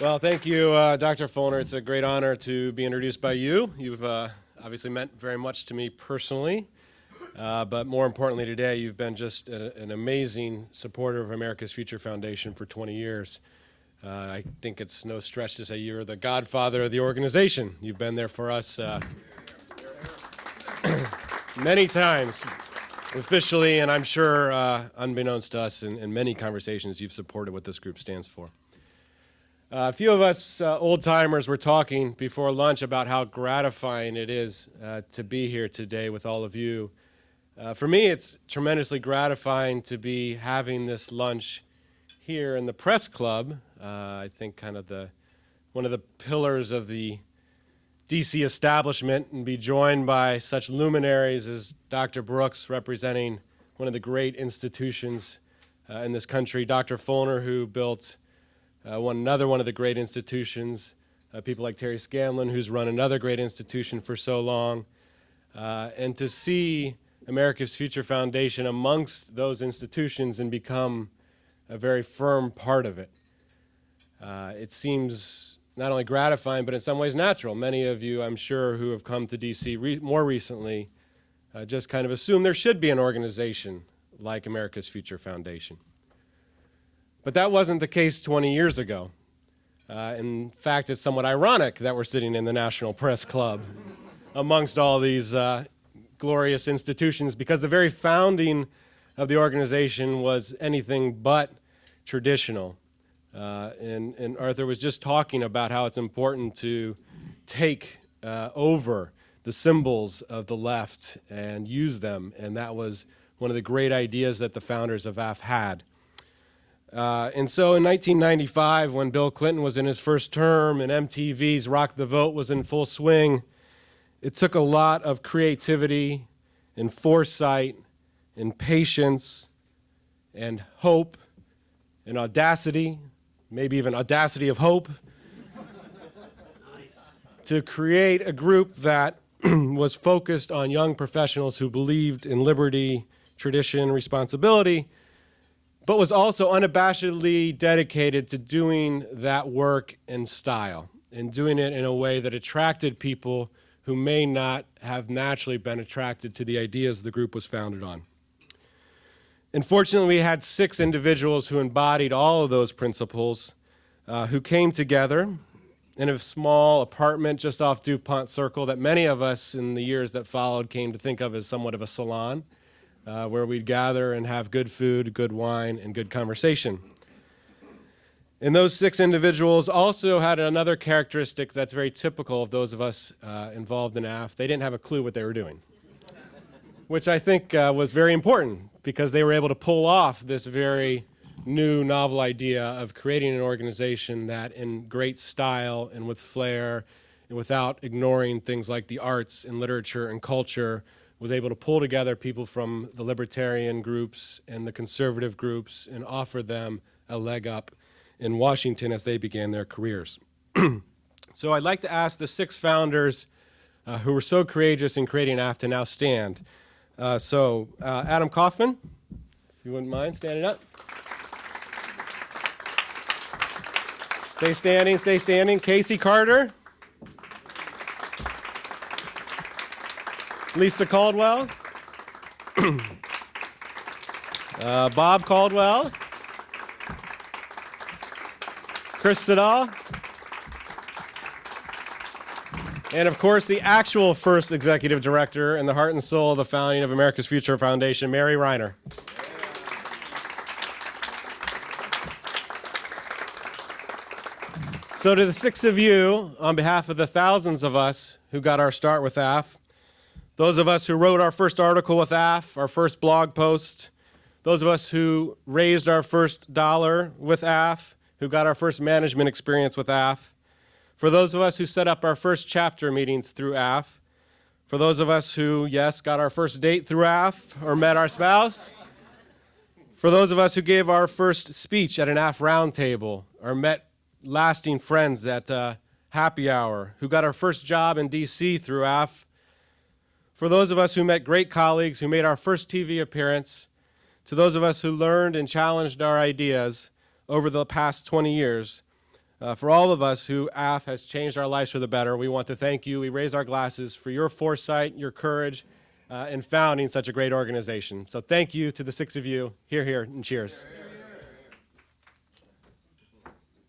Well, thank you, Dr. Fulner. It's a great honor to be introduced by you. You've obviously meant very much to me personally, but more importantly today, you've been just an amazing supporter of America's Future Foundation for 20 years. I think it's no stretch to say you're the godfather of the organization. You've been there for us many times, officially, and I'm sure unbeknownst to us in many conversations, you've supported what this group stands for. A few of us old-timers were talking before lunch about how gratifying it is to be here today with all of you. For me, it's tremendously gratifying to be having this lunch here in the Press Club. I think kind of one of the pillars of the DC establishment, and be joined by such luminaries as Dr. Brooks, representing one of the great institutions in this country, Dr. Fulner, who built another one of the great institutions, people like Terry Scanlon, who's run another great institution for so long, and to see America's Future Foundation amongst those institutions and become a very firm part of it. It seems not only gratifying, but in some ways natural. Many of you, I'm sure, who have come to DC more recently just kind of assume there should be an organization like America's Future Foundation. But that wasn't the case 20 years ago. In fact, it's somewhat ironic that we're sitting in the National Press Club amongst all these glorious institutions, because the very founding of the organization was anything but traditional. And Arthur was just talking about how it's important to take over the symbols of the left and use them, and that was one of the great ideas that the founders of AFF had. And so in 1995, when Bill Clinton was in his first term and MTV's Rock the Vote was in full swing, it took a lot of creativity and foresight and patience and hope and audacity, maybe even audacity of hope, to create a group that was focused on young professionals who believed in liberty, tradition, responsibility, but was also unabashedly dedicated to doing that work in style and doing it in a way that attracted people who may not have naturally been attracted to the ideas the group was founded on. Unfortunately, we had 6 individuals who embodied all of those principles, who came together in a small apartment just off DuPont Circle that many of us in the years that followed came to think of as somewhat of a salon, where we'd gather and have good food, good wine, and good conversation. And those 6 individuals also had another characteristic that's very typical of those of us involved in AFF. They didn't have a clue what they were doing, which I think was very important, because they were able to pull off this very new, novel idea of creating an organization that, in great style and with flair, and without ignoring things like the arts and literature and culture, was able to pull together people from the libertarian groups and the conservative groups and offer them a leg up in Washington as they began their careers. So I'd like to ask the 6 founders who were so courageous in creating AFF to now stand. Adam Kaufman, if you wouldn't mind standing up. Stay standing, stay standing. Casey Carter. Lisa Caldwell. Bob Caldwell. Chris Siddall. And of course, the actual first executive director and the heart and soul of the founding of America's Future Foundation, Mary Reiner. So to the 6 of you, on behalf of the thousands of us who got our start with AFF, those of us who wrote our first article with AFF, our first blog post, those of us who raised our first dollar with AFF, who got our first management experience with AFF, for those of us who set up our first chapter meetings through AFF, for those of us who, yes, got our first date through AFF or met our spouse, for those of us who gave our first speech at an AFF roundtable or met lasting friends at happy hour, who got our first job in DC through AFF, for those of us who met great colleagues, who made our first TV appearance, to those of us who learned and challenged our ideas over the past 20 years, For all of us who AFF has changed our lives for the better, we want to thank you. We raise our glasses for your foresight, your courage, in founding such a great organization. So thank you to the 6 of you. Hear, hear, and cheers. Hear, hear.